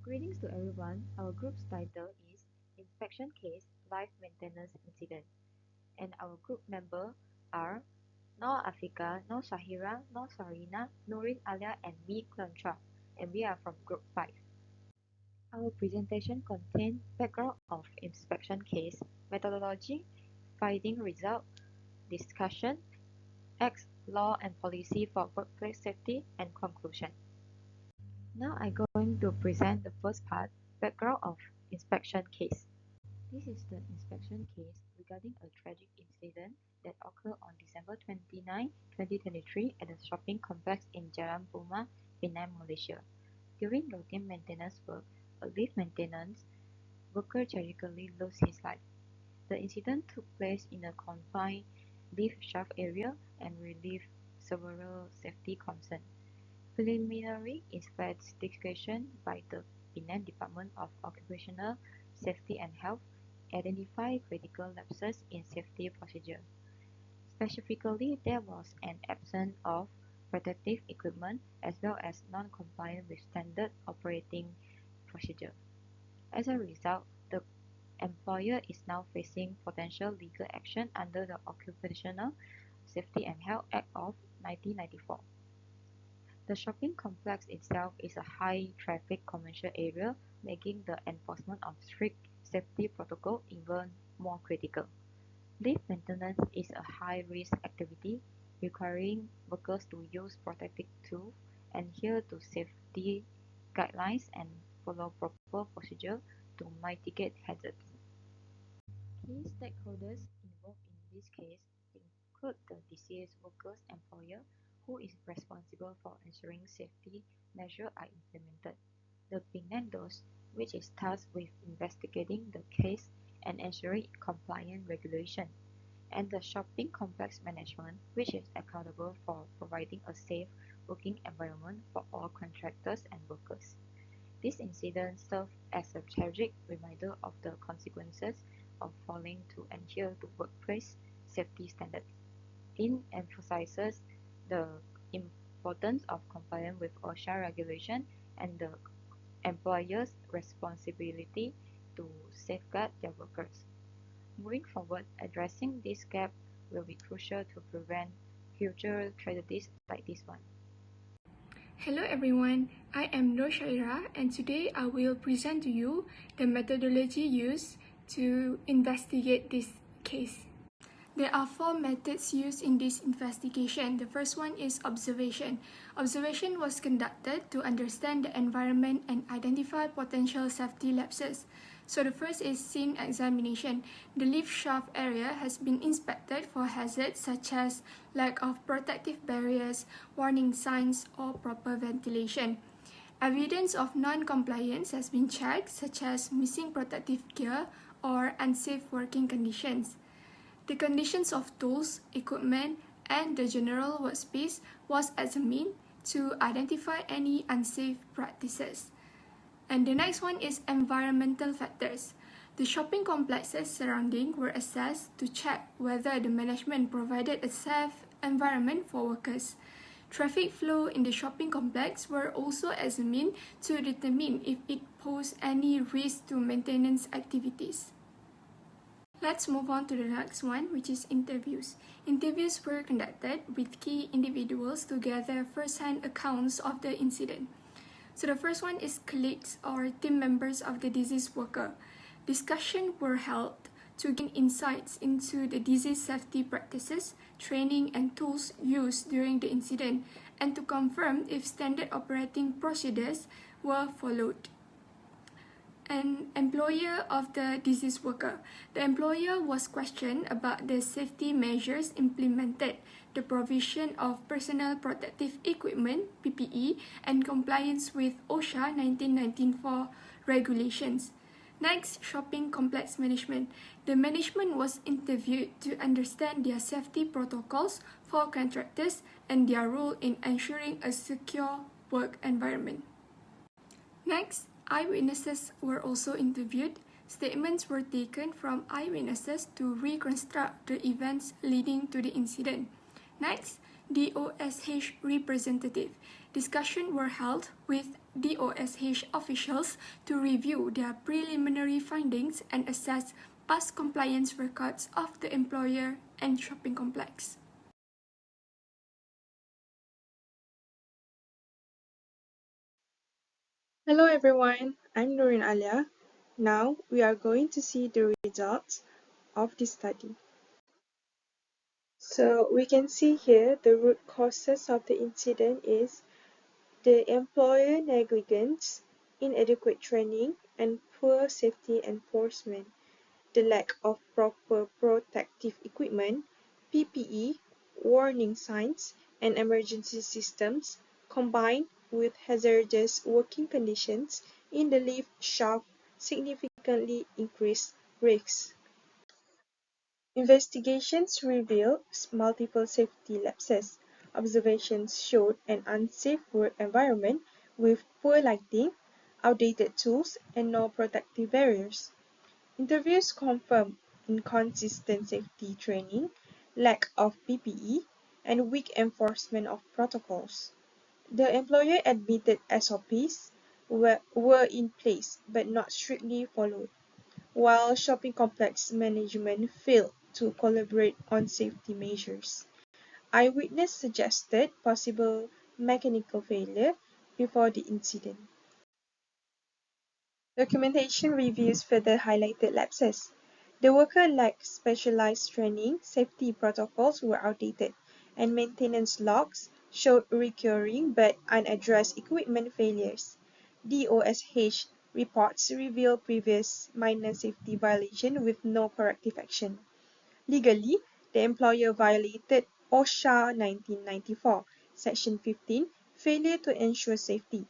Greetings to everyone. Our group's title is Inspection Case Live Maintenance Incident, and our group members are Noor Afika, Noor Shahira, Noor Sarina, Nurin Alia, and me, Clem Chua, and we are from Group 5. Our presentation contains background of inspection case, methodology, finding result, discussion, acts, law and policy for workplace safety, and conclusion. Now I'm going to present the first part, background of inspection case. This is the inspection case regarding a tragic incident that occurred on December 29, 2023 at a shopping complex in Jalan Puma, Penang, Malaysia. During routine maintenance work, a lift maintenance worker tragically lost his life. The incident took place in a confined lift shaft area and relieved several safety concerns. Preliminary investigation by the Penang Department of Occupational Safety and Health identified critical lapses in safety procedure. Specifically, there was an absence of protective equipment as well as non-compliance with standard operating procedure. As a result, the employer is now facing potential legal action under the Occupational Safety and Health Act of 1994. The shopping complex itself is a high-traffic commercial area, making the enforcement of strict safety protocol even more critical. Lift maintenance is a high-risk activity, requiring workers to use protective tools, adhere to safety guidelines, and follow proper procedure to mitigate hazards. Key stakeholders involved in this case include the deceased worker's employer, who is responsible for ensuring safety measures are implemented, the Penang DOS, which is tasked with investigating the case and ensuring compliant regulation, and the shopping complex management, which is accountable for providing a safe working environment for all contractors and workers. This incident serves as a tragic reminder of the consequences of failing to adhere to workplace safety standards. It emphasizes the importance of compliance with OSHA regulation and the employer's responsibility to safeguard their workers. Moving forward, addressing this gap will be crucial to prevent future tragedies like this one. Hello everyone, I am Noor Shaira and today I will present to you the methodology used to investigate this case. There are 4 methods used in this investigation. The first one is observation. Observation was conducted to understand the environment and identify potential safety lapses. So the first is scene examination. The lift shaft area has been inspected for hazards such as lack of protective barriers, warning signs, or proper ventilation. Evidence of non-compliance has been checked, such as missing protective gear or unsafe working conditions. The conditions of tools, equipment, and the general workspace was examined to identify any unsafe practices. And the next one is environmental factors. The shopping complexes surrounding were assessed to check whether the management provided a safe environment for workers. Traffic flow in the shopping complex were also examined to determine if it posed any risk to maintenance activities. Let's move on to the next one, which is interviews. Interviews were conducted with key individuals to gather first-hand accounts of the incident. So the first one is colleagues or team members of the deceased worker. Discussions were held to gain insights into the disease safety practices, training, and tools used during the incident, and to confirm if standard operating procedures were followed. An employer of the deceased worker. The employer was questioned about the safety measures implemented, the provision of personal protective equipment, PPE, and compliance with OSHA 1994 regulations. Next, shopping complex management. The management was interviewed to understand their safety protocols for contractors and their role in ensuring a secure work environment. Next, eyewitnesses were also interviewed. Statements were taken from eyewitnesses to reconstruct the events leading to the incident. Next, the OSH representative. Discussions were held with the OSH officials to review their preliminary findings and assess past compliance records of the employer and shopping complex. Hello everyone, I'm Nurin Alia. Now we are going to see the results of this study. So we can see here the root causes of the incident is the employer negligence, inadequate training, and poor safety enforcement, the lack of proper protective equipment, PPE, warning signs, and emergency systems, combined with hazardous working conditions in the lift shaft significantly increased risks. Investigations revealed multiple safety lapses. Observations showed an unsafe work environment with poor lighting, outdated tools, and no protective barriers. Interviews confirmed inconsistent safety training, lack of PPE, and weak enforcement of protocols. The employer admitted SOPs were in place but not strictly followed, while shopping complex management failed to collaborate on safety measures. Eyewitness suggested possible mechanical failure before the incident. Documentation reviews further highlighted lapses. The worker lacked specialized training, safety protocols were outdated, and maintenance logs showed recurring but unaddressed equipment failures. DOSH reports reveal previous minor safety violation with no corrective action. Legally, the employer violated OSHA 1994, Section 15, failure to ensure safety,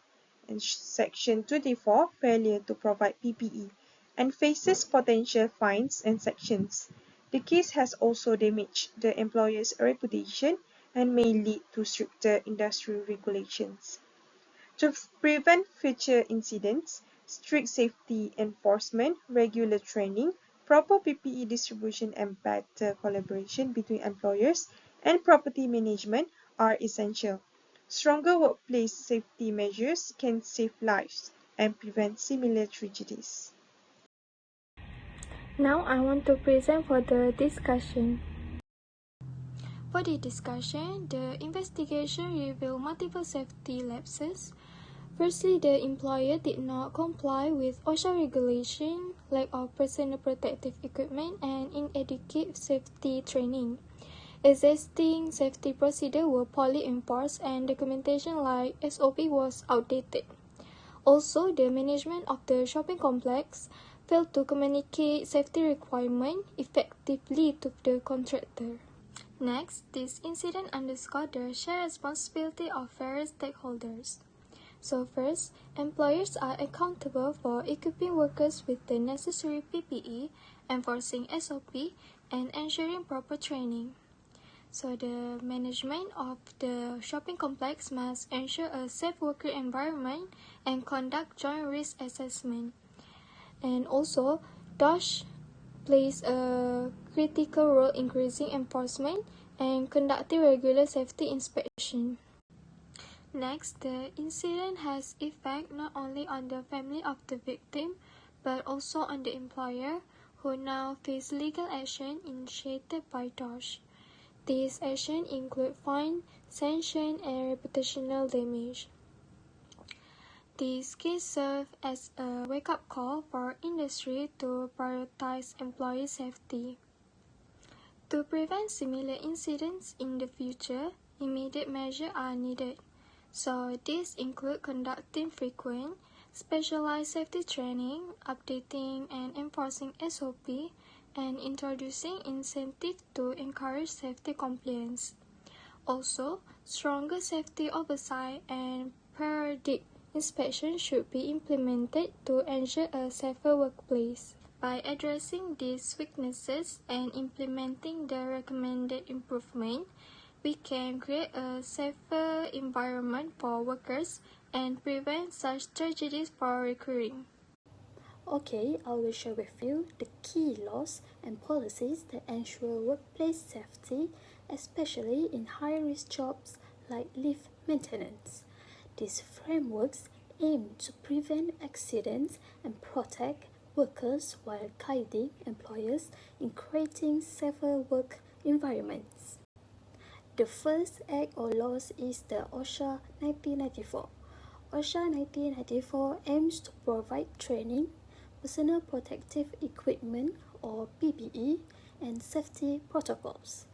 and Section 24, failure to provide PPE, and faces potential fines and sanctions. The case has also damaged the employer's reputation and may lead to stricter industry regulations. To prevent future incidents, strict safety enforcement, regular training, proper PPE distribution, and better collaboration between employers and property management are essential. Stronger workplace safety measures can save lives and prevent similar tragedies. Now I want to present for the discussion. For the discussion, the investigation revealed multiple safety lapses. Firstly, the employer did not comply with OSHA regulation, lack of personal protective equipment, and inadequate safety training. Existing safety procedures were poorly enforced and documentation like SOP was outdated. Also, the management of the shopping complex failed to communicate safety requirements effectively to the contractor. Next, this incident underscored the shared responsibility of various stakeholders. So first, employers are accountable for equipping workers with the necessary PPE, enforcing SOP, and ensuring proper training. So the management of the shopping complex must ensure a safe working environment and conduct joint risk assessment. And also, DOSH plays a critical role in increasing enforcement and conducting regular safety inspection. Next, the incident has effect not only on the family of the victim, but also on the employer, who now face legal action initiated by DOSH. These actions include fine, sanction, and reputational damage. These cases serve as a wake-up call for industry to prioritize employee safety. To prevent similar incidents in the future, immediate measures are needed. So these include conducting frequent, specialized safety training, updating and enforcing SOP, and introducing incentives to encourage safety compliance. Also, stronger safety oversight and periodic inspection should be implemented to ensure a safer workplace. By addressing these weaknesses and implementing the recommended improvement, we can create a safer environment for workers and prevent such tragedies from recurring. Okay, I will share with you the key laws and policies that ensure workplace safety especially in high-risk jobs like lift maintenance. These frameworks aim to prevent accidents and protect workers while guiding employers in creating safer work environments. The first act or laws is the OSHA 1994. OSHA 1994 aims to provide training, personal protective equipment or PPE, and safety protocols.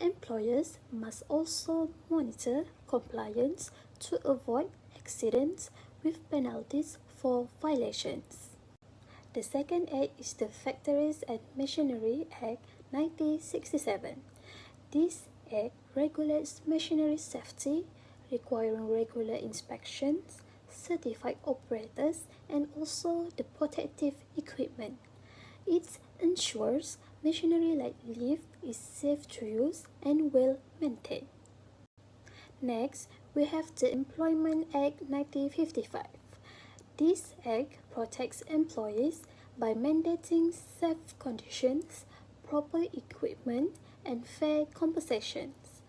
Employers must also monitor compliance to avoid accidents with penalties for violations. The second act is the Factories and Machinery Act 1967. This act regulates machinery safety, requiring regular inspections, certified operators, and also the protective equipment. It ensures machinery like lift is safe to use and well maintained. Next, we have the Employment Act 1955. This act protects employees by mandating safe conditions, proper equipment, and fair compensations.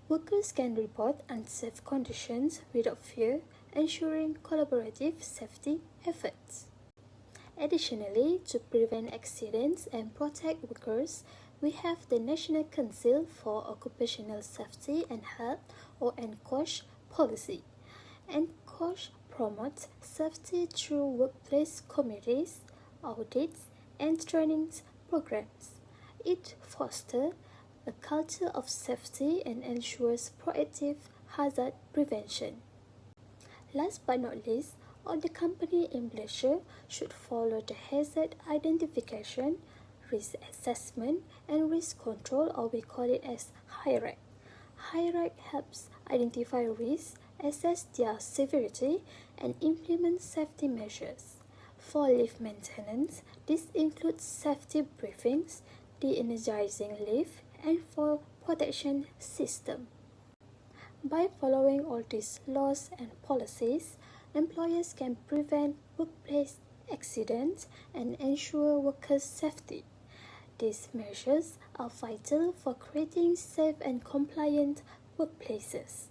Workers can report unsafe conditions without fear, ensuring collaborative safety efforts. Additionally, to prevent accidents and protect workers, we have the National Council for Occupational Safety and Health or NCOSH policy. NCOSH promotes safety through workplace committees, audits, and training programs. It fosters a culture of safety and ensures proactive hazard prevention. Last but not least, all the company in Malaysia should follow the hazard identification, risk assessment, and risk control, or we call it as HIRAC. HIRAC helps identify risks, assess their severity, and implement safety measures. For lift maintenance, this includes safety briefings, de-energizing lift, and for protection system. By following all these laws and policies, employers can prevent workplace accidents and ensure workers' safety. These measures are vital for creating safe and compliant workplaces.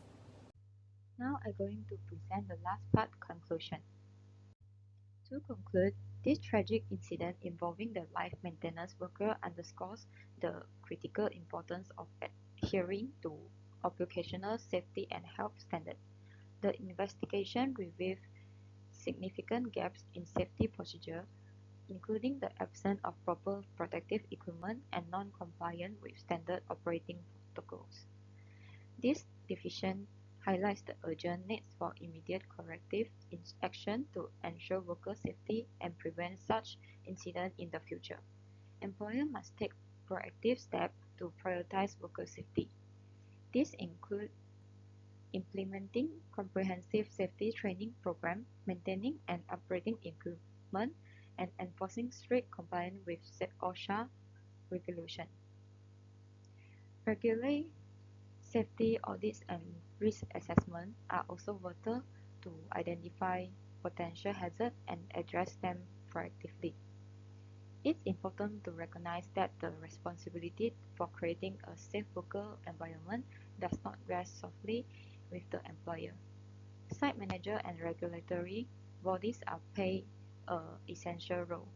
Now I'm going to present the last part, conclusion. To conclude, this tragic incident involving the life maintenance worker underscores the critical importance of adhering to occupational safety and health standards. The investigation revealed significant gaps in safety procedure, including the absence of proper protective equipment and non-compliance with standard operating protocols. This deficiency highlights the urgent need for immediate corrective action to ensure worker safety and prevent such incidents in the future. Employers must take proactive steps to prioritize worker safety. This includes implementing comprehensive safety training programs, maintaining and upgrading equipment, and enforcing strict compliance with OSHA regulations. Regular safety audits and risk assessment are also vital to identify potential hazards and address them proactively. It's important to recognize that the responsibility for creating a safe worker environment does not rest solely with the employer. Site manager and regulatory bodies are play an essential role.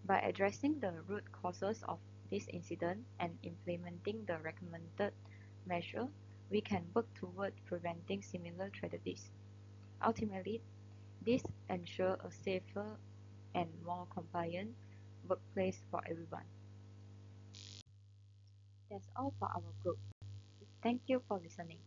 By addressing the root causes of this incident and implementing the recommended measures, we can work toward preventing similar tragedies. Ultimately, this ensures a safer and more compliant workplace for everyone. That's all for our group. Thank you for listening.